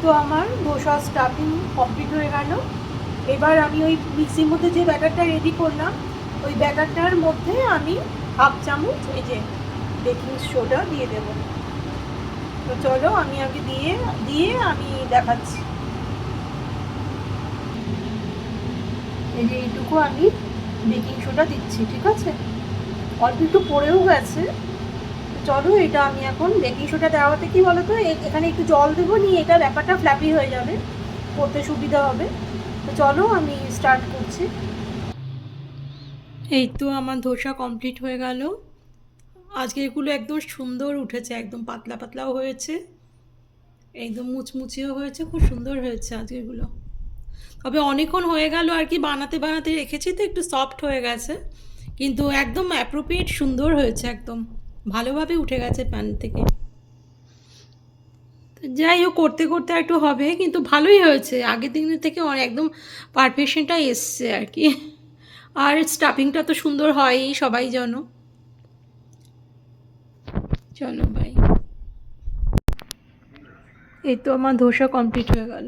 তো আমার dosa stuffing complete হয়ে গেল। এবার আমি ওই মিক্সির মধ্যে যে ব্যাটারটা রেডি করলাম, ওই ব্যাটারটার মধ্যে আমি হাফ চামচ এই যে বেকিং সোডা দিয়ে দেব। তো চলো আমি আগে দিয়ে দিয়ে আমি দেখাচ্ছি। এই যে এইটুকু আমি বেকিং সোডা দিচ্ছি, ঠিক আছে? অল্প একটু পড়েও গেছে। চলো এটা আমি এখন বেকিং সোডা দেওয়াতে কি বলো তো, এখানে একটু জল দেবো, নিয়ে এটা ব্যাপারটা ফ্ল্যাপি হয়ে যাবে, করতে সুবিধা হবে। তো চলো আমি স্টার্ট করছি। এই তো আমার ধোসা কমপ্লিট হয়ে গেল। আজকে এগুলো একদম সুন্দর উঠেছে, একদম পাতলা পাতলাও হয়েছে, একদম মুচমুচেও হয়েছে, খুব সুন্দর হয়েছে আজকেগুলো। তবে অনেকক্ষণ হয়ে গেল আর কি, বানাতে বানাতে রেখেছি তো একটু সফট হয়ে গেছে, কিন্তু একদম অ্যাপ্রোপ্রিয়েট সুন্দর হয়েছে, একদম ভালোভাবে উঠে গেছে প্যান থেকে। যাই হোক, করতে করতে একটু হবে, কিন্তু ভালোই হয়েছে, আগের দিনের থেকে একদম পারফেকশনটা এসছে আর কি। আর স্টাফিংটা তো সুন্দর হয়ই, সবাই জানো। চলো বাই। এই তো আমার ধোসা কমপ্লিট হয়ে গেল।